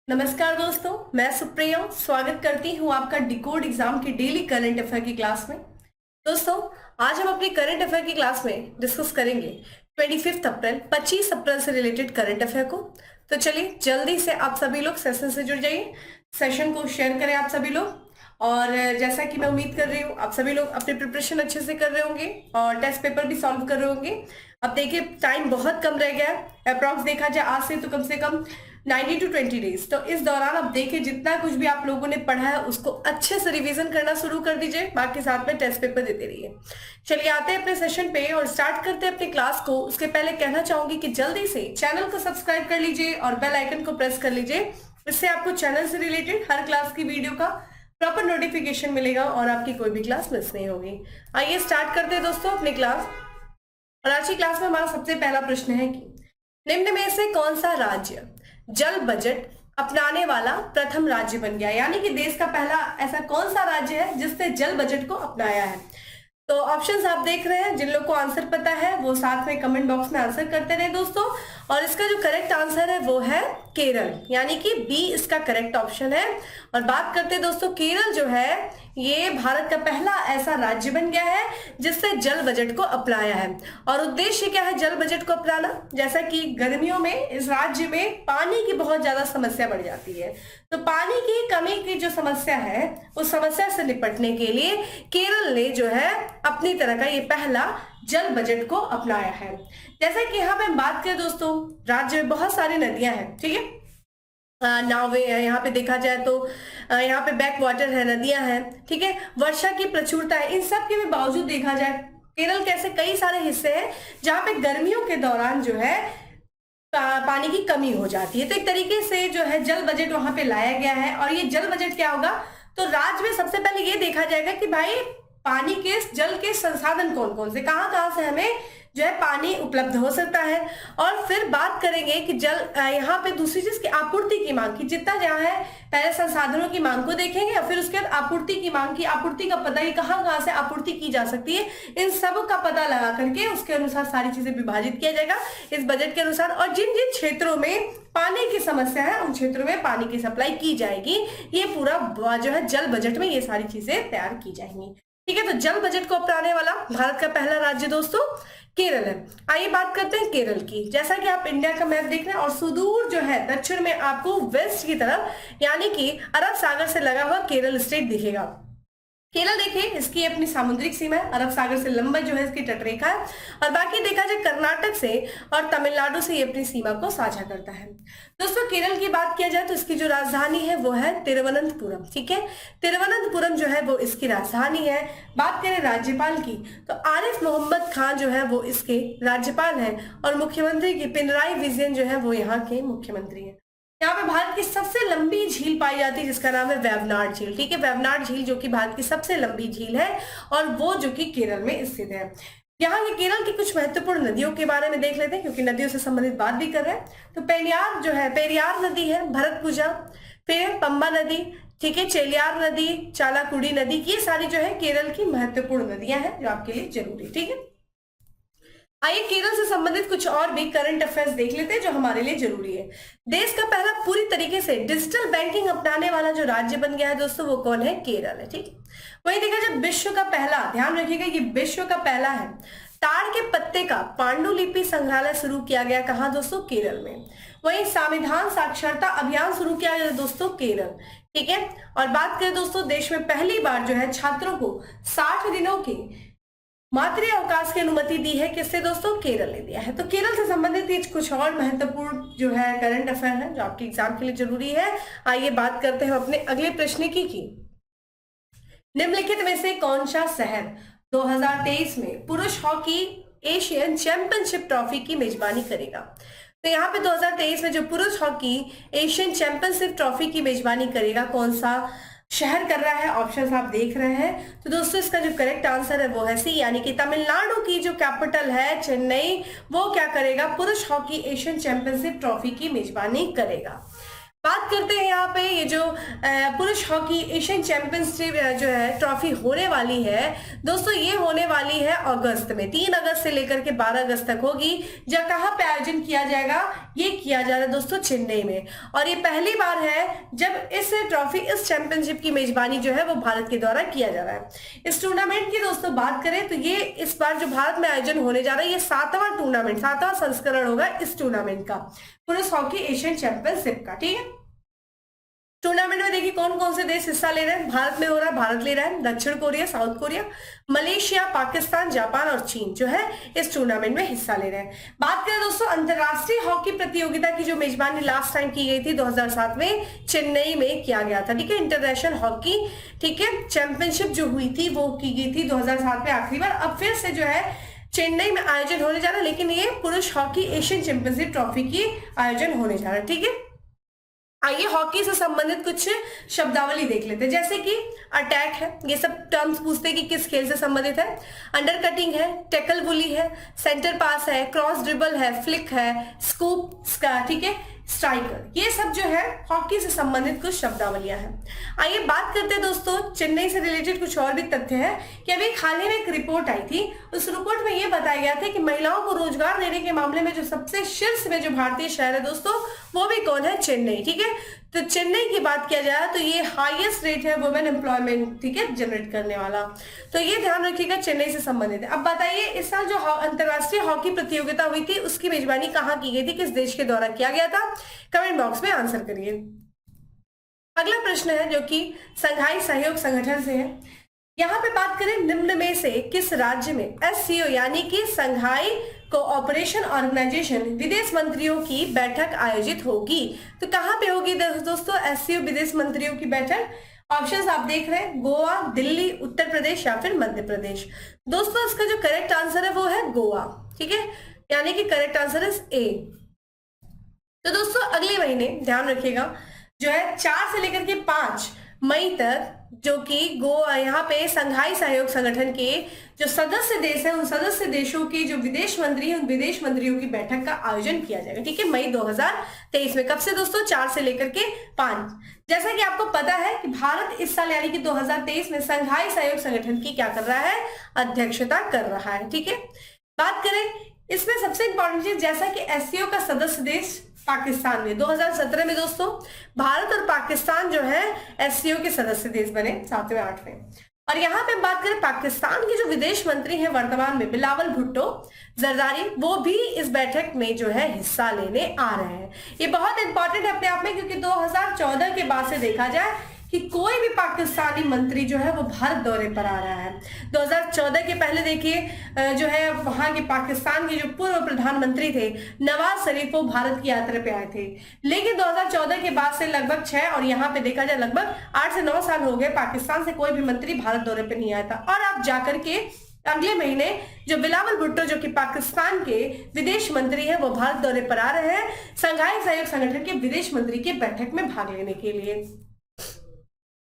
नमस्कार दोस्तों, मैं सुप्रिया स्वागत करती हूँ आपका डिकोड एग्जाम की डेली करंट अफेयर की क्लास में। दोस्तों, आज हम अपनी करंट अफेयर की क्लास में डिस्कस करेंगे 25 अप्रैल से रिलेटेड करंट अफेयर को। तो चलिए जल्दी से आप सभी लोग सेशन से जुड़ जाइए, सेशन को शेयर करें आप सभी लोग। और जैसा कि मैं उम्मीद कर रही हूँ आप सभी लोग अपने प्रिपरेशन अच्छे से कर रहे होंगे और टेस्ट पेपर भी सॉल्व कर रहे होंगे। अब देखिए टाइम बहुत कम रह गया है, अप्रॉक्स देखा जाए आज से तो कम से कम 90 to 20 डेज। तो इस दौरान अब देखिए जितना कुछ भी आप लोगों ने पढ़ा है उसको अच्छे से रिवीजन करना शुरू कर दीजिए, बाकी साथ में टेस्ट पेपर देते रहिए। चलिए आते हैं अपने सेशन पे और स्टार्ट करते हैं अपनी क्लास को। उसके पहले कहना चाहूंगी कि जल्दी से चैनल को सब्सक्राइब कर लीजिए और बेल आइकन को प्रेस कर लीजिए। इससे आपको चैनल से रिलेटेड हर क्लास की वीडियो का प्रॉपर नोटिफिकेशन मिलेगा और आपकी कोई भी क्लास मिस नहीं होगी। आइए स्टार्ट करते हैं दोस्तों अपनी क्लास। और आज की क्लास में हमारा सबसे पहला प्रश्न है कि निम्न में से कौन सा राज्य जल बजट अपनाने वाला प्रथम राज्य बन गया, यानी कि देश का पहला ऐसा कौन सा राज्य है जिसने जल बजट को अपनाया है। तो ऑप्शंस आप देख रहे हैं, जिन लोग को आंसर पता है वो साथ में कमेंट बॉक्स में आंसर करते रहे दोस्तों। और इसका जो करेक्ट आंसर है वो है केरल, यानी कि बी इसका करेक्ट ऑप्शन है। और बात करते हैं दोस्तों, केरल जो है ये भारत का पहला ऐसा राज्य बन गया है जिसने जल बजट को अपनाया है। और उद्देश्य क्या है जल बजट को अपनाना, जैसा कि गर्मियों में इस राज्य में पानी की बहुत ज्यादा समस्या बढ़ जाती है, तो पानी की कमी की जो समस्या है उस समस्या से निपटने के लिए केरल ने जो है अपनी तरह का ये पहला जल बजट को अपनाया है। जैसा कि यहाँ पे बात करें दोस्तों, राज्य में बहुत सारी नदियां हैं, ठीक है, नावे है, यहाँ पे देखा जाए तो यहाँ पे बैक वाटर है, नदियां हैं, ठीक है, वर्षा की प्रचुरता है। इन सब के भी बावजूद देखा जाए केरल के ऐसे कई सारे हिस्से हैं जहाँ पे गर्मियों के दौरान जो है पानी की कमी हो जाती है। तो एक तरीके से जो है जल बजट वहां पे लाया गया है। और ये जल बजट क्या होगा, तो राज्य में सबसे पहले ये देखा जाएगा कि भाई पानी के जल के संसाधन कौन कौन से, कहाँ कहाँ से हमें जो है पानी उपलब्ध हो सकता है। और फिर बात करेंगे कि जल यहाँ पे दूसरी चीज की आपूर्ति की मांग की, जितना जहाँ है पहले संसाधनों की मांग को देखेंगे और फिर उसके बाद आपूर्ति की मांग की, आपूर्ति का पता ही कहाँ कहाँ से आपूर्ति की जा सकती है, इन सब का पता लगा करके उसके अनुसार सारी चीजें विभाजित किया जाएगा इस बजट के अनुसार। और जिन जिन क्षेत्रों में पानी की समस्या है उन क्षेत्रों में पानी की सप्लाई की जाएगी। ये पूरा जो है जल बजट में ये सारी चीजें तैयार की जाएंगी, ठीक है। तो जल बजट को अपनाने वाला भारत का पहला राज्य दोस्तों केरल है। आइए बात करते हैं केरल की। जैसा कि आप इंडिया का मैप देख रहे हैं और सुदूर जो है दक्षिण में आपको वेस्ट की तरफ यानी कि अरब सागर से लगा हुआ केरल स्टेट दिखेगा। केरल देखिए इसकी अपनी सामुद्रिक सीमा है, अरब सागर से लंबा जो है इसकी तटरेखा है। और बाकी देखा जाए कर्नाटक से और तमिलनाडु से ये अपनी सीमा को साझा करता है। दोस्तों केरल की बात किया जाए तो इसकी जो राजधानी है वो है तिरुवनंतपुरम, ठीक है, तिरुवनंतपुरम जो है वो इसकी राजधानी है। बात करें राज्यपाल की तो आरिफ मोहम्मद खान जो है वो इसके राज्यपाल है और मुख्यमंत्री की पिनराई विजयन जो है वो यहाँ के मुख्यमंत्री है। यहाँ पे भारत की सबसे लंबी झील पाई जाती है जिसका नाम है वेवनाड झील, ठीक है, वेवनाड झील जो कि भारत की सबसे लंबी झील है और वो जो कि केरल में स्थित है। यहाँ के केरल की कुछ महत्वपूर्ण नदियों के बारे में देख लेते हैं क्योंकि नदियों से संबंधित बात भी कर रहे हैं। तो पेरियार जो है, पेरियार नदी है, भरतपुजा, फिर पंबा नदी, ठीक है, चेलियार नदी, चालाकुड़ी नदी, ये सारी जो है केरल की महत्वपूर्ण नदियां हैं जो आपके लिए जरूरी, ठीक है। आइए केरल से संबंधित कुछ और भी करंट अफेयर्स देख लेते हैं जो हमारे लिए जरूरी है। देश का पहला पूरी तरीके से डिजिटल बैंकिंग अपनाने वाला जो राज्य बन गया है दोस्तों वो कौन है, केरल है, ठीक है। वही देखा जाए विश्व का पहला, ध्यान रखिएगा ये विश्व का पहला है, ताड़ के पत्ते का पांडुलिपि संग्रहालय शुरू किया गया कहाँ दोस्तों, केरल में। वही संविधान साक्षरता अभियान शुरू किया गया दोस्तों केरल, ठीक है। और बात करें दोस्तों देश में पहली बार जो है छात्रों को 60 दिनों की मातृ अवकाश की अनुमति दी है, किससे दोस्तों, केरल ने दिया है। तो केरल से संबंधित कुछ और महत्वपूर्ण जो है करंट अफेयर है जो आपके एग्जाम के लिए जरूरी है। आइए बात करते हैं अपने अगले प्रश्न की निम्नलिखित में से कौन सा शहर 2023 में पुरुष हॉकी एशियन चैंपियनशिप ट्रॉफी की मेजबानी करेगा। तो यहाँ पे 2023 में जो पुरुष हॉकी एशियन चैंपियनशिप ट्रॉफी की मेजबानी करेगा कौन सा शहर कर रहा है, ऑप्शंस आप देख रहे हैं। तो दोस्तों इसका जो करेक्ट आंसर है वो है सी, यानी कि तमिलनाडु की जो कैपिटल है चेन्नई, वो क्या करेगा, पुरुष हॉकी एशियन चैंपियनशिप ट्रॉफी की मेजबानी करेगा। बात करते हैं यहाँ पे ये जो पुरुष हॉकी एशियन चैंपियनशिप जो है ट्रॉफी होने वाली है दोस्तों, ये होने वाली है अगस्त में, 3 अगस्त से लेकर के 12 अगस्त तक होगी। जब कहाँ पे आयोजन किया जाएगा, ये किया जा रहा है दोस्तों चेन्नई में, और ये पहली बार है जब इस ट्रॉफी इस चैंपियनशिप की मेजबानी जो है वो भारत के द्वारा किया जा रहा है। इस टूर्नामेंट की दोस्तों बात करें तो ये इस बार जो भारत में आयोजन होने जा रहा है, ये 7वां टूर्नामेंट, 7वां संस्करण होगा इस टूर्नामेंट का, पुरुष हॉकी एशियन चैंपियनशिप का। ठीक है, टूर्नामेंट में देखिए कौन कौन से देश हिस्सा ले रहे हैं। भारत में हो रहा है, भारत ले रहा है, दक्षिण Korea, south Korea, Malaysia, Pakistan, Japan और चीन जो है इस टूर्नामेंट में हिस्सा ले रहे हैं। बात करें दोस्तों अंतरराष्ट्रीय हॉकी प्रतियोगिता की जो मेजबानी लास्ट टाइम की गई थी 2007 में चेन्नई में किया गया था। ठीक है, इंटरनेशनल हॉकी, ठीक है, चैंपियनशिप जो हुई थी वो की गई थी 2007 में आखिरी बार। अब फिर से जो है चेन्नई में आयोजन होने जा रहा है, लेकिन ये पुरुष हॉकी एशियन चैंपियनशिप ट्रॉफी की आयोजन होने जा रहा है। ठीक है, आइए हॉकी से संबंधित कुछ शब्दावली देख लेते हैं, जैसे कि अटैक है, ये सब टर्म्स पूछते हैं कि किस खेल से संबंधित है। अंडर कटिंग है, टैकल बुली है, सेंटर पास है, क्रॉस ड्रिबल है, फ्लिक है, स्कूप, ठीक है, स्ट्राइकर, ये सब जो है हॉकी से संबंधित कुछ शब्दावलियां हैं। आइए बात करते हैं दोस्तों चेन्नई से रिलेटेड कुछ और भी तथ्य है कि अभी हाल ही में एक रिपोर्ट आई थी, उस रिपोर्ट में ये बताया गया था कि महिलाओं को रोजगार देने के मामले में जो सबसे शीर्ष में जो भारतीय शहर है दोस्तों, वो भी कौन है, चेन्नई। ठीक है, तो चेन्नई की बात किया जाए तो ये हाईएस्ट रेट है वुमेन एम्प्लॉयमेंट, ठीक है, जनरेट करने वाला, तो ये ध्यान रखिएगा चेन्नई से संबंधित है। अब बताइए इस साल जो अंतरराष्ट्रीय हॉकी प्रतियोगिता हुई थी उसकी मेजबानी कहाँ की गई थी, किस देश के द्वारा किया गया था, कमेंट बॉक्स में आंसर करिए। अगला प्रश्न है जो कि संघाई सहयोग संगठन से है। यहाँ पे बात करें निम्न में से किस राज्य में एससीओ यानी कि संघाई कोऑपरेशन ऑर्गेनाइजेशन विदेश मंत्रियों की बैठक आयोजित होगी, तो कहां पे होगी दोस्तों एससीओ विदेश मंत्रियों की बैठक। ऑप्शंस आप देख रहे हैं, गोवा, दिल्ली, उत्तर प्रदेश या फिर मध्य प्रदेश। दोस्तों इसका जो करेक्ट आंसर है वो है गोवा। ठीक है, यानी कि करेक्ट आंसर इज ए। तो दोस्तों अगले महीने ध्यान रखिएगा जो है 4 से लेकर के 5 मई तक जो कि यहाँ पे संघाई सहयोग संगठन के जो सदस्य देश हैं, उन सदस्य देशों के जो विदेश मंत्री हैं, उन विदेश मंत्रियों की बैठक का आयोजन किया जाएगा। ठीक है, मई 2023 में। कब से दोस्तों, 4 से लेकर के 5। जैसा कि आपको पता है कि भारत इस साल यानी कि 2023 में संघाई सहयोग संगठन की क्या कर रहा है, अध्यक्षता कर रहा है। ठीक है, बात करें इसमें सबसे इंपॉर्टेंट चीज, जैसा कि एससीओ का सदस्य देश पाकिस्तान में 2017 में दोस्तों भारत और पाकिस्तान जो है एससीओ के सदस्य देश बने 7वें 8वें। और यहाँ पे बात करें पाकिस्तान के जो विदेश मंत्री हैं वर्तमान में बिलावल भुट्टो जरदारी, वो भी इस बैठक में जो है हिस्सा लेने आ रहे हैं। ये बहुत इंपॉर्टेंट है अपने आप में, क्योंकि 2014 के बाद से देखा जाए कि कोई भी पाकिस्तानी मंत्री जो है वो भारत दौरे पर आ रहा है। 2014 के पहले देखिए जो है वहां के पाकिस्तान के जो पूर्व प्रधानमंत्री थे नवाज शरीफ, वो भारत की यात्रा पे आए थे। लेकिन 2014 के बाद से लगभग 6 और यहाँ पे देखा जाए लगभग 8 से 9 साल हो गए पाकिस्तान से कोई भी मंत्री भारत दौरे पे नहीं आया था। और आप जाकर के अगले महीने जो बिलावल भुट्टो जो कि पाकिस्तान के विदेश मंत्री हैं वो भारत दौरे पर आ रहे हैं संघाई सहयोग संगठन के विदेश मंत्री की बैठक में भाग लेने के लिए।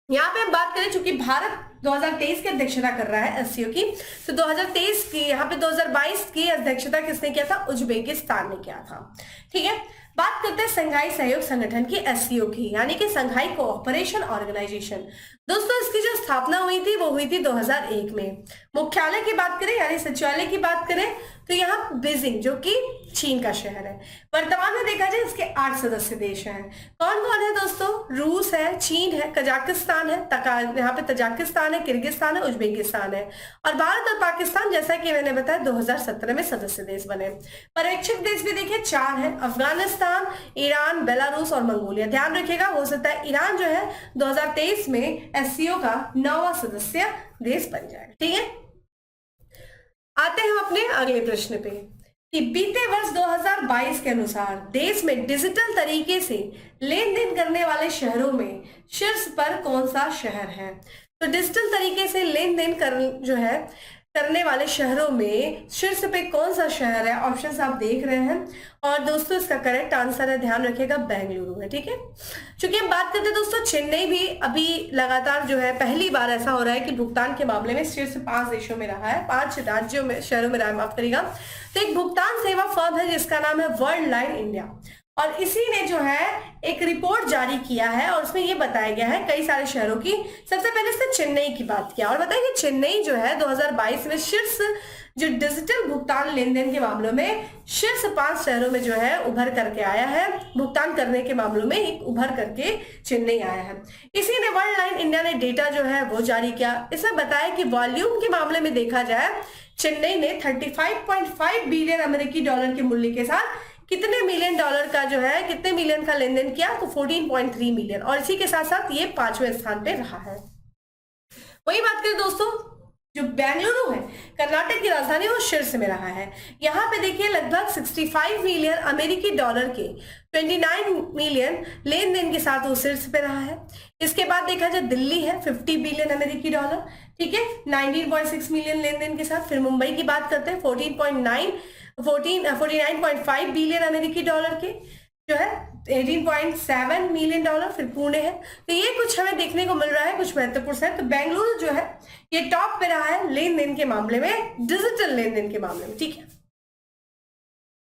यहाँ पे हम बात करें, चूंकि भारत 2023 की अध्यक्षता कर रहा है एससीओ की, तो 2023 की यहाँ पे 2022 की अध्यक्षता किसने किया था, उज्बेकिस्तान ने किया था। ठीक है, बात करते हैं संघाई सहयोग संगठन की एससीओ की, यानी कि संघाई कोऑपरेशन ऑर्गेनाइजेशन। दोस्तों इसकी जो स्थापना हुई थी वो हुई थी 2001 में। मुख्यालय की बात करें यानी सचिवालय की बात करें तो यहाँ बीजिंग जो कि चीन का शहर है। वर्तमान में देखा जाए इसके 8 सदस्य देश हैं। कौन कौन है दोस्तों, रूस है, चीन है, कजाकिस्तान है, यहाँ पे तजाकिस्तान है, किर्गिस्तान है, उज्बेकिस्तान है। और भारत और पाकिस्तान जैसा कि मैंने बताया 2017 में सदस्य देश बने। पर्यवेक्षक देश भी देखिए 4 है, अफगानिस्तान, ईरान, बेलारूस और मंगोलिया। ध्यान रखिएगा हो सकता है ईरान जो है 2023 में एससीओ का 9वां सदस्य देश बन जाए। ठीक है, आते हैं हम अपने अगले प्रश्न पे कि बीते वर्ष 2022 के अनुसार देश में डिजिटल तरीके से लेन देन करने वाले शहरों में शीर्ष पर कौन सा शहर है। तो डिजिटल तरीके से लेन देन करने वाले शहरों में शीर्ष पे कौन सा शहर है, ऑप्शंस आप देख रहे हैं। और दोस्तों इसका करेक्ट आंसर है, ध्यान रखिएगा, बेंगलुरु है। ठीक है, चूंकि हम बात करते हैं दोस्तों चेन्नई भी अभी लगातार जो है पहली बार ऐसा हो रहा है कि भुगतान के मामले में शीर्ष 5 देशों में रहा है, 5 राज्यों में शहरों में रहा है, माफ करिएगा। तो एक भुगतान सेवा फर्म है जिसका नाम है वर्ल्ड लाइन इंडिया, और इसी ने जो है एक रिपोर्ट जारी किया है और उसमें ये बताया गया है कई सारे शहरों की। सबसे पहले इसने चेन्नई की बात किया और बताया कि चेन्नई जो है 2022 में शीर्ष जो डिजिटल भुगतान लेन देन के मामलों में शीर्ष 5 शहरों में जो है उभर करके आया है। भुगतान करने के मामलों में एक उभर करके चेन्नई आया है। इसी ने वर्ल्ड लाइन इंडिया ने डेटा जो है वो जारी किया। इसमें बताया कि वॉल्यूम के मामले में देखा जाए चेन्नई ने 35.5 बिलियन अमेरिकी डॉलर के मूल्य के साथ कितने मिलियन डॉलर का जो है कितने मिलियन का लेन देन किया, तो 14.3 मिलियन, और इसी के साथ साथ ये 5वें स्थान पे रहा है। वही बात करें दोस्तों, जो बेंगलुरु है कर्नाटक की राजधानी, वो शीर्ष में रहा है। यहाँ पे देखिए लगभग 65 मिलियन अमेरिकी डॉलर के 29 मिलियन लेन देन के साथ वो शीर्ष पे रहा है। इसके बाद देखा जाए दिल्ली है 50 बिलियन अमेरिकी डॉलर, ठीक है, 19.6 मिलियन लेन देन के साथ। फिर मुंबई की बात करते हैं 49.5 बिलियन अमेरिकी डॉलर के जो है 18.7 मिलियन डॉलर। फिर पुणे है। तो ये कुछ हमें देखने को मिल रहा है, कुछ महत्वपूर्ण है। तो बेंगलुरु जो है ये टॉप पे रहा है लेन देन के मामले में, डिजिटल लेन देन के मामले में, ठीक है।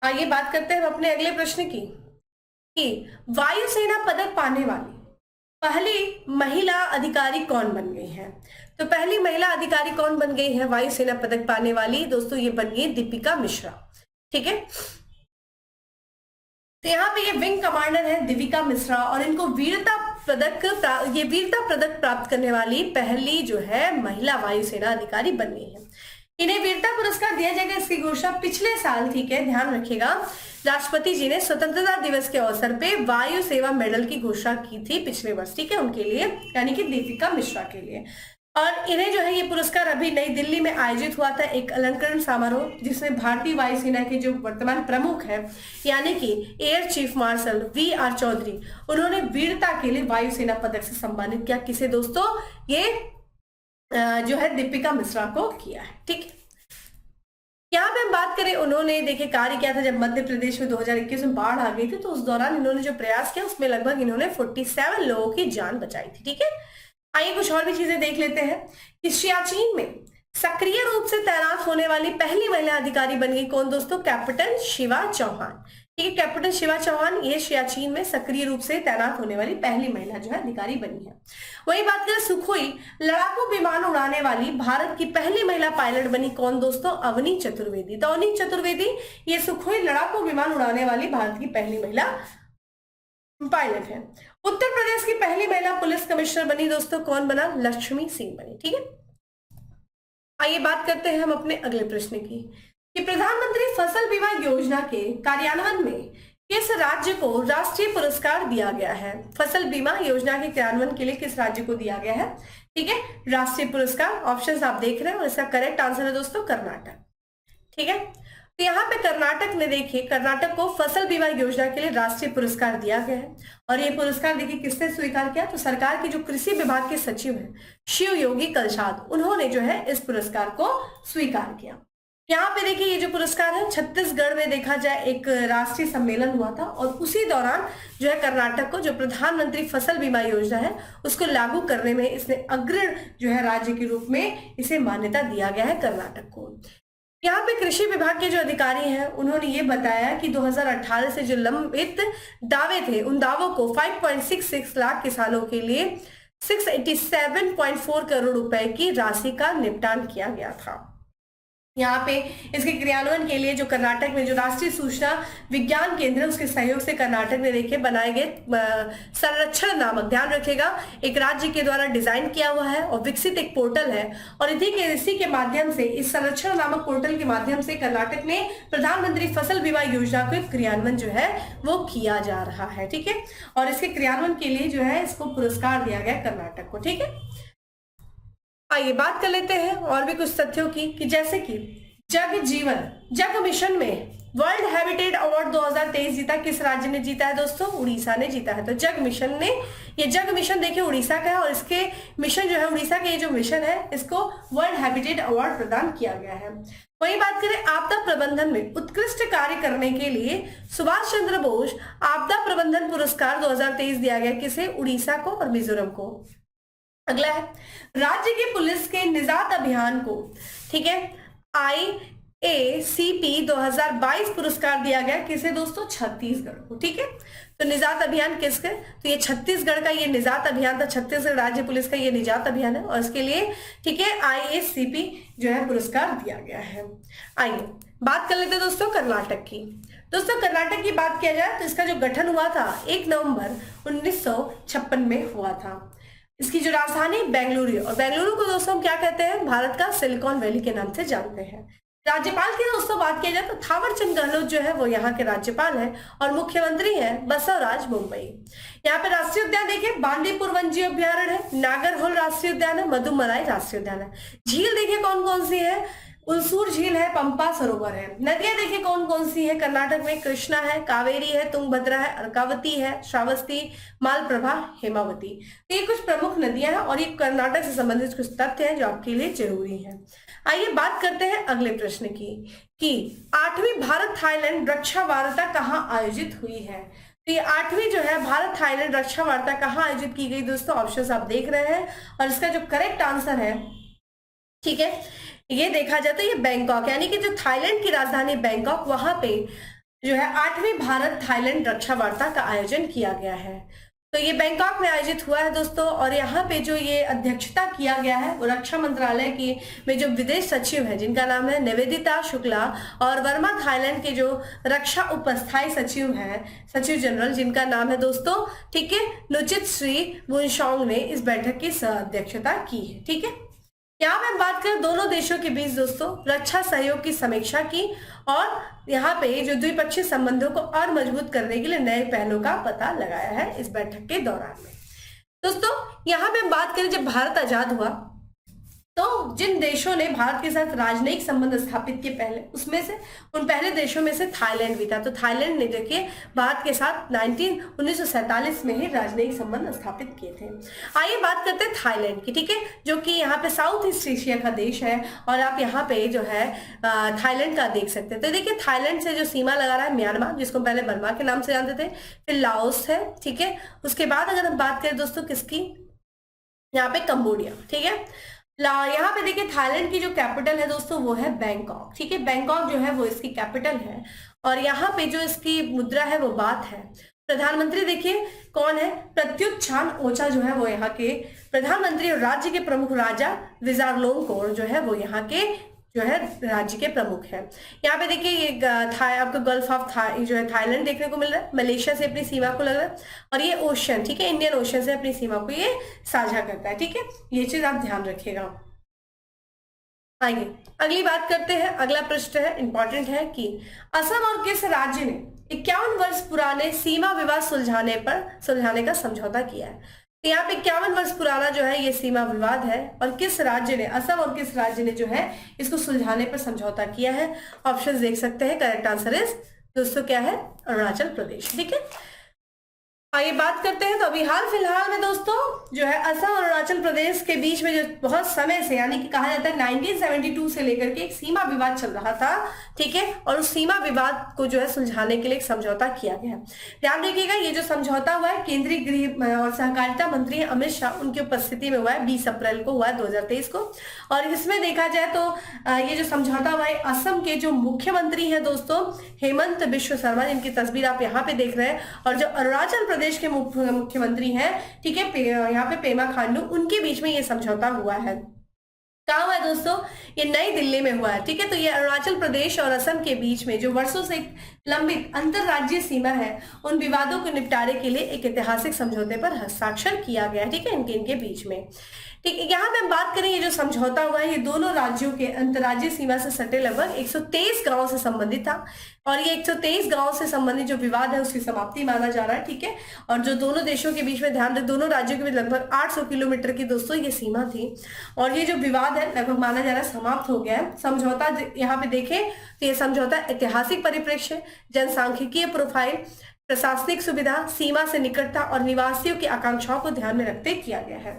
आइए बात करते हैं अपने अगले प्रश्न की कि वायुसेना पदक पाने वाली पहली महिला अधिकारी कौन बन गई है। तो पहली महिला अधिकारी कौन बन गई है वायुसेना पदक पाने वाली, दोस्तों ये बन गई दीपिका मिश्रा, ठीक है। तो यहाँ पे ये विंग कमांडर है दीपिका मिश्रा और इनको वीरता पदक प्राप्त करने वाली पहली जो है महिला वायुसेना अधिकारी बन गई है। इन्हें वीरता पुरस्कार दिया जाएगा, इसकी घोषणा पिछले साल, ठीक है, ध्यान रखिएगा, राष्ट्रपति जी ने स्वतंत्रता दिवस के अवसर पे वायु सेवा मेडल की घोषणा की थी पिछले वर्ष, ठीक है, उनके लिए, यानी कि दीपिका मिश्रा के लिए। और इन्हें जो है ये पुरस्कार अभी नई दिल्ली में आयोजित हुआ था एक अलंकरण समारोह, जिसमें भारतीय वायुसेना के जो वर्तमान प्रमुख है यानी कि air chief marshal VR Chaudhari, उन्होंने वीरता के लिए वायुसेना पदक से सम्मानित किया। किसे दोस्तों, ये जो है दीपिका मिश्रा को किया है, ठीक है। यहाँ पे हम बात करें, उन्होंने देखिए कार्य किया था जब मध्य प्रदेश में 2021 में बाढ़ आ गई थी, तो उस दौरान इन्होंने जो प्रयास किया उसमें लगभग इन्होंने 47 लोगों की जान बचाई थी, ठीक है। आइए कुछ और भी चीजें देख लेते हैं कि सियाचिन में सक्रिय रूप से तैनात होने वाली पहली महिला अधिकारी बन गई कौन दोस्तों, कैप्टन शिवा चौहान, ठीक है। कैप्टन शिवा चौहान ये सियाचिन में सक्रिय रूप से तैनात होने वाली पहली महिला जो है अधिकारी बनी है। वही बात करें सुखोई लड़ाकू विमान उड़ाने वाली भारत की पहली महिला पायलट बनी कौन दोस्तों, अवनी चतुर्वेदी। तो अवनी चतुर्वेदी ये सुखोई लड़ाकू विमान उड़ाने वाली भारत की पहली महिला पायलट है। उत्तर प्रदेश की पहली महिला पुलिस कमिश्नर बनी दोस्तों कौन बना, लक्ष्मी सिंह बनी, ठीक है। आइए बात करते हैं हम अपने अगले प्रश्न की कि प्रधानमंत्री फसल बीमा योजना के कार्यान्वयन में किस राज्य को राष्ट्रीय पुरस्कार दिया गया है। फसल बीमा योजना के कार्यान्वयन के लिए किस राज्य को दिया गया है, ठीक है, राष्ट्रीय पुरस्कार। ऑप्शंस आप देख रहे हैं और इसका करेक्ट आंसर है दोस्तों कर्नाटक, ठीक है। तो यहाँ पे कर्नाटक ने देखिए, कर्नाटक को फसल बीमा योजना के लिए राष्ट्रीय पुरस्कार दिया गया है और ये पुरस्कार देखिए किसने स्वीकार किया, तो सरकार के जो कृषि विभाग के सचिव हैं शिव योगी कलशाद, उन्होंने जो है इस पुरस्कार को स्वीकार किया। यहाँ पे देखिए ये जो पुरस्कार है छत्तीसगढ़ में देखा जाए एक राष्ट्रीय सम्मेलन हुआ था और उसी दौरान जो है कर्नाटक को जो प्रधानमंत्री फसल बीमा योजना है उसको लागू करने में इसने अग्रणी जो है राज्य के रूप में इसे मान्यता दिया गया है कर्नाटक को। यहाँ पे कृषि विभाग के जो अधिकारी हैं उन्होंने ये बताया कि 2018 से जो लंबित दावे थे उन दावों को 5.66 लाख किसानों के लिए 687.4 करोड़ रुपए की राशि का निपटान किया गया था। यहाँ पे इसके क्रियान्वयन के लिए जो कर्नाटक में जो राष्ट्रीय सूचना विज्ञान केंद्र है उसके सहयोग से कर्नाटक ने देखिए बनाए गए संरक्षण नामक, ध्यान रखिएगा, एक राज्य के द्वारा डिजाइन किया हुआ है और विकसित एक पोर्टल है और इसी के माध्यम से, इस संरक्षण नामक पोर्टल के माध्यम से कर्नाटक ने प्रधानमंत्री फसल बीमा योजना को क्रियान्वयन जो है वो किया जा रहा है, ठीक है। और इसके क्रियान्वयन के लिए जो है इसको पुरस्कार दिया गया कर्नाटक को, ठीक है। आइए बात कर लेते हैं और भी कुछ तथ्यों की कि जैसे कि जग मिशन में वर्ल्ड हैबिटेट अवार्ड 2023 जीता, किस राज्य ने जीता है दोस्तों, उड़ीसा ने जीता है। तो जग मिशन देखिए उड़ीसा का है और इसके मिशन जो है उड़ीसा के ये जो मिशन है इसको वर्ल्ड हैबिटेट अवार्ड प्रदान किया गया है। वही बात करें आपदा प्रबंधन में उत्कृष्ट कार्य करने के लिए सुभाष चंद्र बोस आपदा प्रबंधन पुरस्कार 2023 दिया गया, किसे, उड़ीसा को और मिजोरम को। अगला है राज्य की पुलिस के निजात अभियान को, ठीक है, NAACP 2022 पुरस्कार दिया गया किसे दोस्तों? छत्तीसगढ़ को। ठीक है, तो निजात अभियान किसके? तो ये छत्तीसगढ़ का ये निजात अभियान था, छत्तीसगढ़ राज्य पुलिस का ये निजात अभियान है और इसके लिए ठीक है IACP जो है पुरस्कार दिया गया है। आइए बात कर लेते हैं दोस्तों कर्नाटक की। दोस्तों कर्नाटक की बात किया जाए तो इसका जो गठन हुआ था 1 नवंबर 1956 में हुआ था। इसकी जो राजधानी बेंगलुरु, और बेंगलुरु को दोस्तों हम क्या कहते हैं? भारत का सिलिकॉन वैली के नाम से जानते हैं। राज्यपाल की दोस्तों बात किया जाए तो थावरचंद गहलोत जो है वो यहाँ के राज्यपाल हैं और मुख्यमंत्री हैं बसवराज मुंबई। यहाँ पे राष्ट्रीय उद्यान देखिए बांदीपुर वन्यजीव अभ्यारण्य है, नागरहोल राष्ट्रीय उद्यान है, मधुमलाई राष्ट्रीय उद्यान है। झील देखिए कौन कौन सी है? उलसूर झील है, पंपा सरोवर है। नदियां देखिए कौन कौन सी है कर्नाटक में? कृष्णा है, कावेरी है, तुंगभद्रा है, अर्कावती है, श्रावस्ती, मालप्रभा, हेमावती। तो ये कुछ प्रमुख नदियां हैं और ये कर्नाटक से संबंधित कुछ तथ्य हैं जो आपके लिए जरूरी है। आइए बात करते हैं अगले प्रश्न की कि 8वीं भारत थाईलैंड रक्षा वार्ता कहाँ आयोजित हुई है? तो ये 8वीं जो है भारत थाईलैंड रक्षा वार्ता कहाँ आयोजित की गई दोस्तों? ऑप्शंस आप देख रहे हैं और इसका जो करेक्ट आंसर है ठीक है ये देखा जाए तो ये बैंकॉक, यानी कि जो थाईलैंड की राजधानी बैंकॉक, वहां पे जो है 8वीं भारत थाईलैंड रक्षा वार्ता का आयोजन किया गया है। तो ये बैंकॉक में आयोजित हुआ है दोस्तों और यहाँ पे जो ये अध्यक्षता किया गया है वो रक्षा मंत्रालय की में जो विदेश सचिव है जिनका नाम है निवेदिता शुक्ला, और वर्मा थाईलैंड के जो रक्षा उपस्थायी सचिव हैं, सचिव जनरल जिनका नाम है दोस्तों ठीक है नुचित श्री बुनशोंग ने इस बैठक की सह अध्यक्षता की है। ठीक है, यहाँ पे बात करें दोनों देशों के बीच दोस्तों रक्षा सहयोग की समीक्षा की और यहाँ पे जो द्विपक्षीय संबंधों को और मजबूत करने के लिए नए पहलों का पता लगाया है इस बैठक के दौरान में। दोस्तों यहाँ पे हम बात करें जब भारत आजाद हुआ तो जिन देशों ने भारत के साथ राजनयिक संबंध स्थापित किए पहले, उसमें से उन पहले देशों में से थाईलैंड भी था। तो थाईलैंड ने देखिए भारत के साथ 1947 में ही राजनयिक संबंध स्थापित किए थे। आइए बात करते हैं थाईलैंड की। ठीक है, जो कि यहाँ पे साउथ ईस्ट एशिया का देश है और आप यहाँ पे जो है थाईलैंड का देख सकते हैं। तो देखिए थाईलैंड से जो सीमा लगा रहा है म्यांमार, जिसको पहले बर्मा के नाम से जानते थे, फिर लाओस है। ठीक है, उसके बाद अगर हम बात करें दोस्तों किसकी, यहाँ पे कंबोडिया। ठीक है, यहाँ पे देखिए थाईलैंड की जो कैपिटल है दोस्तों वो है बैंकॉक। ठीक है, बैंकॉक जो है वो इसकी कैपिटल है और यहाँ पे जो इसकी मुद्रा है वो बात है। प्रधानमंत्री देखिए कौन है? प्रत्युत चान ओचा जो है वो यहाँ के प्रधानमंत्री और राज्य के प्रमुख राजा विजारलोंगकोर जो है वो यहाँ के जो है राज्य के प्रमुख है। यहाँ पे देखिए ये आपको गल्फ ऑफ जो है थाईलैंड देखने को मिल रहा है, मलेशिया से अपनी सीमा को लग रहा है और ये ओशन ठीक है इंडियन ओशन से अपनी सीमा को ये साझा करता है। ठीक है, ये चीज आप ध्यान रखिएगा। आइए अगली बात करते हैं। अगला प्रश्न है इंपॉर्टेंट है कि असम और किस राज्य ने 51 वर्ष पुराने सीमा विवाद सुलझाने का समझौता किया है? तो यहाँ पे 51 वर्ष पुराना जो है ये सीमा विवाद है और किस राज्य ने, असम और किस राज्य ने जो है इसको सुलझाने पर समझौता किया है? ऑप्शंस देख सकते हैं। करेक्ट आंसर इज दोस्तों क्या है? अरुणाचल प्रदेश। ठीक है, आइए बात करते हैं। तो अभी हाल फिलहाल में दोस्तों जो है असम और अरुणाचल प्रदेश के बीच में जो बहुत समय से यानी कि कहा जाता है 1972 से लेकर के एक सीमा विवाद चल रहा था। ठीक है, और उस सीमा विवाद को जो है सुलझाने के लिए एक समझौता किया गया। ध्यान रखिएगा ये जो समझौता हुआ है केंद्रीय गृह और सहकारिता मंत्री अमित शाह उनकी उपस्थिति में हुआ है, 20 अप्रैल को हुआ है 2023 को। और इसमें देखा जाए तो ये जो समझौता हुआ है असम के जो मुख्यमंत्री है दोस्तों हेमंत बिश्व शर्मा, जिनकी तस्वीर आप यहाँ पे देख रहे हैं, और जो अरुणाचल प्रदेश के मुख्यमंत्री हैं ठीक है यहाँ पे पेमा खांडू, उनके बीच में ये समझौता हुआ है। कहाँ हुआ है दोस्तों? ये नई दिल्ली में हुआ है। ठीक है, तो ये अरुणाचल प्रदेश और असम के बीच में जो वर्षों से लंबित अंतरराज्यीय सीमा है उन विवादों को निपटारे के लिए एक ऐतिहासिक समझौते पर हस्ताक्षर किया गया है। ठीक है, इनके बीच में। ठीक है, यहाँ पे हम बात करें ये जो समझौता हुआ है ये दोनों राज्यों के अंतरराज्यीय सीमा से सटे लगभग 123 गांव से संबंधित था और ये 123 गांव से संबंधित जो विवाद है उसकी समाप्ति माना जा रहा है। ठीक है, और जो दोनों देशों के बीच में ध्यान रहे दोनों राज्यों के बीच लगभग 800 किलोमीटर की दोस्तों ये सीमा थी और ये जो विवाद है लगभग माना जा रहा है समाप्त हो गया है। समझौता यहाँ पे देखें तो ये समझौता ऐतिहासिक परिप्रेक्ष्य, जनसांख्यिकीय प्रोफाइल, प्रशासनिक सुविधा, सीमा से निकटता और निवासियों की आकांक्षाओं को ध्यान में रखते किया गया है।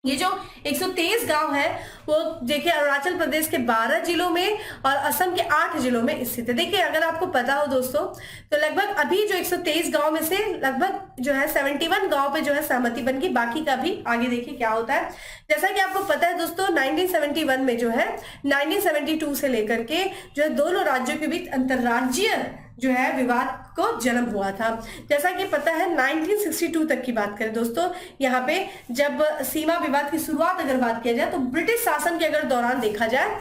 ये जो 123 गांव है वो देखिए अरुणाचल प्रदेश के 12 जिलों में और असम के 8 जिलों में स्थित है। देखिए अगर आपको पता हो दोस्तों तो लगभग अभी जो 123 गांव में से लगभग जो है 71 गांव पे जो है सहमति बन गई, बाकी का भी आगे देखिए क्या होता है। जैसा कि आपको पता है दोस्तों 1971 में जो है 1972 से लेकर के जो है दोनों राज्यों के बीच अंतरराज्यीय जो है विवाद को जन्म हुआ था। जैसा कि पता है 1962 तक की बात करें दोस्तों, यहाँ पे जब सीमा विवाद की शुरुआत अगर बात किया जाए तो ब्रिटिश शासन के अगर दौरान देखा जाए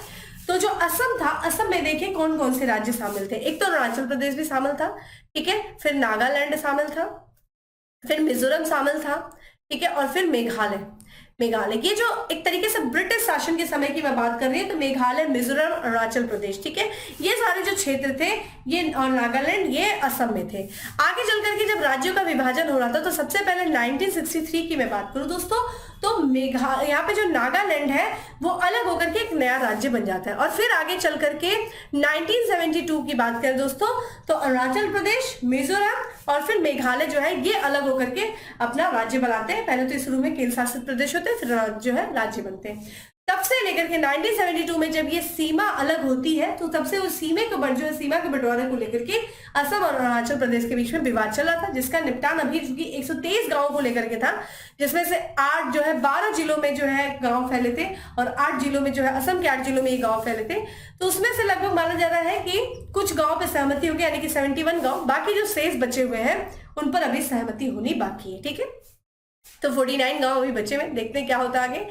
तो जो असम था, असम में देखिए कौन कौन से राज्य शामिल थे। एक तो अरुणाचल प्रदेश भी शामिल था, ठीक है, फिर नागालैंड शामिल था, फिर मिजोरम शामिल था, ठीक है, और फिर मेघालय। ये जो एक तरीके से ब्रिटिश शासन के समय की मैं बात कर रही हूँ तो मेघालय, मिजोरम, अरुणाचल प्रदेश, ठीक है, ये सारे जो क्षेत्र थे ये और नागालैंड ये असम में थे। आगे चल करके जब राज्यों का विभाजन हो रहा था तो सबसे पहले 1963 की मैं बात करूं दोस्तों तो यहाँ पे जो नागालैंड है वो अलग होकर के एक नया राज्य बन जाता है। और फिर आगे चल करके 1972 की बात करें दोस्तों तो अरुणाचल प्रदेश, मिजोरम और फिर मेघालय जो है ये अलग होकर के अपना राज्य बनाते हैं। पहले तो शुरू में केंद्र शासित प्रदेश होते हैं, फिर जो है राज्य बनते हैं। तब से लेकर के 1972 में जब ये सीमा अलग होती है तो तब से उस सीमा के बंटवारे को लेकर के असम और अरुणाचल प्रदेश के बीच में विवाद चला था, जिसका निपटान अभी चूंकि 123 गांवों को लेकर के था, जिसमें से 8 जो है 12 जिलों में जो है गांव फैले थे और 8 जिलों में जो है असम के 8 जिलों में ये गांव फैले थे। तो उसमें से लगभग माना जा रहा है कि कुछ गांव पे सहमति हो गई, यानी कि 71 गांव, बाकी जो शेष बचे हुए हैं उन पर अभी सहमति होनी बाकी है, ठीक है। तो 49 गांव अभी बचे हुए, देखते हैं क्या होता है आगे।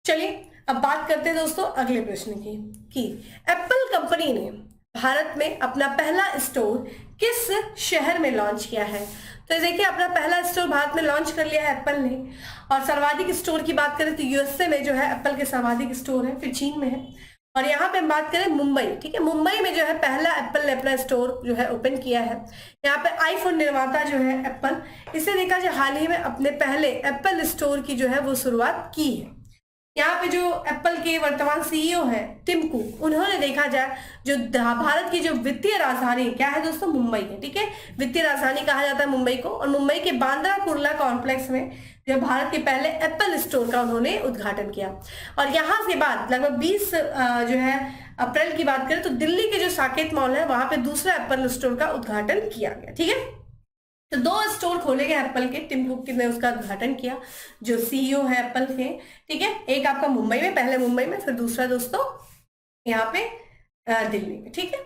चलिए अब बात करते हैं दोस्तों अगले प्रश्न की कि एप्पल कंपनी ने भारत में अपना पहला स्टोर किस शहर में लॉन्च किया है। तो देखिए अपना पहला स्टोर भारत में लॉन्च कर लिया है एप्पल ने। और सर्वाधिक स्टोर की बात करें तो यूएसए में जो है एप्पल के सर्वाधिक स्टोर है, फिर चीन में है। और यहाँ पे हम बात करें मुंबई, ठीक है, मुंबई में जो है पहला एप्पल ने अपना स्टोर जो है ओपन किया है। यहाँ पे आईफोन निर्माता जो है एप्पल, इसे देखा जाए हाल ही में अपने पहले एप्पल स्टोर की जो है वो शुरुआत की है। यहाँ पे जो एप्पल के वर्तमान सीईओ है टिम कुक, उन्होंने देखा जाए जो भारत की जो वित्तीय राजधानी क्या है दोस्तों, मुंबई है, ठीक है, वित्तीय राजधानी कहा जाता है मुंबई को। और मुंबई के बांद्रा कुर्ला कॉम्प्लेक्स में जो भारत के पहले एप्पल स्टोर का उन्होंने उद्घाटन किया। और यहाँ के बाद लगभग 20 जो है अप्रैल की बात करें तो दिल्ली के जो साकेत मॉल है वहां पे दूसरा एप्पल स्टोर का उद्घाटन किया गया, ठीक है। तो 2 स्टोर खोले गए एप्पल के, टिम कुक ने उसका उद्घाटन किया जो सीईओ है एप्पल के, ठीक है। एक आपका मुंबई में, पहले मुंबई में, फिर दूसरा दोस्तों यहाँ पे दिल्ली में, ठीक है।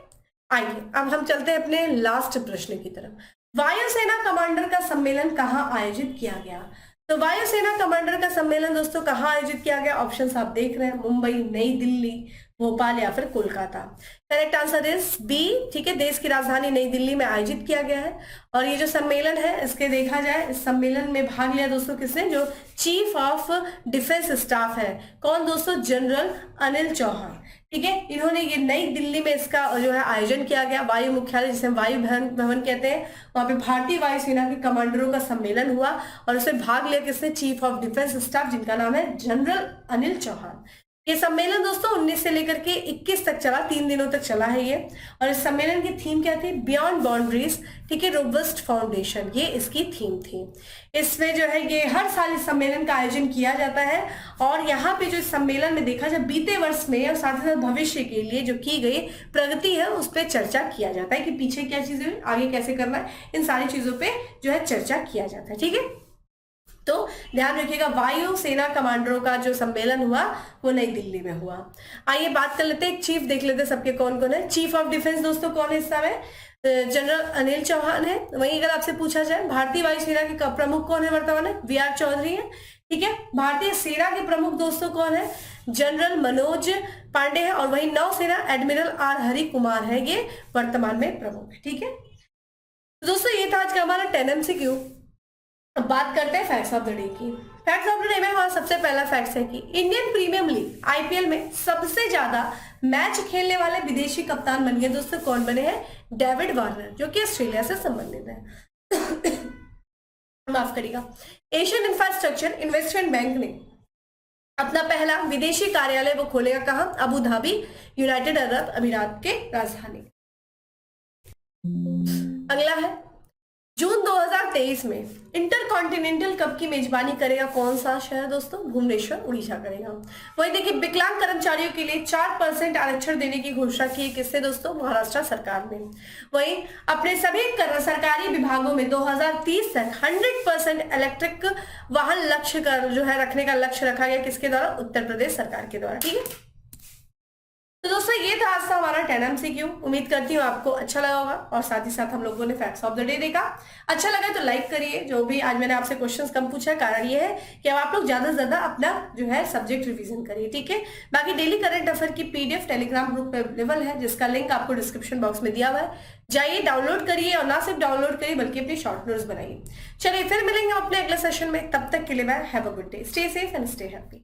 आइए अब हम चलते हैं अपने लास्ट प्रश्न की तरफ। वायुसेना कमांडर का सम्मेलन कहाँ आयोजित किया गया। तो वायुसेना कमांडर का सम्मेलन दोस्तों कहाँ आयोजित किया गया, ऑप्शंस आप देख रहे हैं, मुंबई, नई दिल्ली, भोपाल या फिर Kolkata. Correct answer is B, ठीक है, देश की राजधानी नई दिल्ली में आयोजित किया गया है। और ये जो सम्मेलन है इसके देखा जाए इस सम्मेलन में भाग लिया दोस्तों किसने, जो चीफ ऑफ डिफेंस स्टाफ है, कौन दोस्तों, जनरल अनिल चौहान, ठीक है। इन्होंने ये नई दिल्ली में इसका जो है आयोजन किया गया, वायु मुख्यालय जिसे वायु भवन कहते हैं, वहां पे भारतीय वायुसेना के कमांडरों का सम्मेलन हुआ और उसमें भाग लिया किसने, चीफ ऑफ डिफेंस स्टाफ, जिनका नाम है जनरल अनिल चौहान। ये सम्मेलन दोस्तों 19 से लेकर के 21 तक चला, 3 दिनों तक चला है ये। और इस सम्मेलन की थीम क्या थी, बियॉन्ड बाउंड्रीज, ठीक है, रोबस्ट फाउंडेशन, ये इसकी थीम थी। इसमें जो है ये हर साल इस सम्मेलन का आयोजन किया जाता है। और यहाँ पे जो इस सम्मेलन में देखा जाए बीते वर्ष में और साथ ही साथ भविष्य के लिए जो की गई प्रगति है उस पर चर्चा किया जाता है कि पीछे क्या चीजें हुई, आगे कैसे करना है, इन सारी चीजों पे जो है चर्चा किया जाता है, ठीक है। तो ध्यान रखिएगा वायु सेना कमांडरों का जो सम्मेलन हुआ वो नई दिल्ली में हुआ। आइए बात कर लेते हैं, चीफ देख लेते हैं सबके कौन कौन है। चीफ ऑफ डिफेंस दोस्तों कौन है इस समय, जनरल अनिल चौहान है। वहीं अगर आपसे पूछा जाए भारतीय वायुसेना के प्रमुख कौन है वर्तमान में, वी.आर. चौधरी है, ठीक है। भारतीय सेना के प्रमुख दोस्तों कौन है, जनरल मनोज पांडे है। और वही नौसेना एडमिरल आर हरि कुमार है, ये वर्तमान में प्रमुख है, ठीक है। तो दोस्तों ये था आज का हमारा 10 MCQ। अब बात करते हैं फैक्ट्स ऑफ द डे की। फैक्ट्स ऑफ द डे में हमारा सबसे पहला फैक्ट है कि इंडियन प्रीमियम लीग IPL में सबसे ज्यादा मैच खेलने वाले विदेशी कप्तान बन गए दोस्तों, कौन बने हैं, डेविड वार्नर, जो कि ऑस्ट्रेलिया से संबंधित है। माफ करिएगा। एशियन इंफ्रास्ट्रक्चर इन्वेस्टमेंट बैंक ने अपना पहला विदेशी कार्यालय वो खोलेगा कहां, अबू धाबी, यूनाइटेड अरब अमीरात के राजधानी। अगला है जून 2023 में इंटर कॉन्टिनेंटल कप की मेजबानी करेगा कौन सा शहर दोस्तों? भुवनेश्वर, उड़ीसा करेगा। वही देखिए, विकलांग कर्मचारियों के लिए 4% आरक्षण देने की घोषणा की किससे दोस्तों? महाराष्ट्र सरकार ने। वही अपने सभी सरकारी विभागों में 2030 तक 100% इलेक्ट्रिक वाहन लक्ष्य कर जो है रखने का लक्ष्य रखा गया किसके द्वारा? उत्तर प्रदेश सरकार के द्वारा। ठीक है, तो दोस्तों ये था आज का हमारा 10 MCQ। उम्मीद करती हूँ आपको अच्छा लगा होगा और साथ ही साथ हम लोगों ने फैक्ट्स ऑफ द डे देखा। अच्छा लगा तो लाइक करिए। जो भी आज मैंने आपसे क्वेश्चंस कम पूछा है, कारण ये है कि अब आप लोग ज्यादा से ज्यादा अपना जो है सब्जेक्ट रिवीजन करिए। ठीक है, बाकी डेली करंट अफेयर की PDF टेलीग्राम ग्रुप पे अवेलेबल है, जिसका लिंक आपको डिस्क्रिप्शन बॉक्स में दिया हुआ है। जाइए, डाउनलोड करिए और ना सिर्फ डाउनलोड करिए बल्कि अपनी शॉर्ट नोट्स बनाइए। चलिए फिर मिलेंगे अपने अगले सेशन में, तब तक के लिए bye, have a good day, stay safe and stay happy.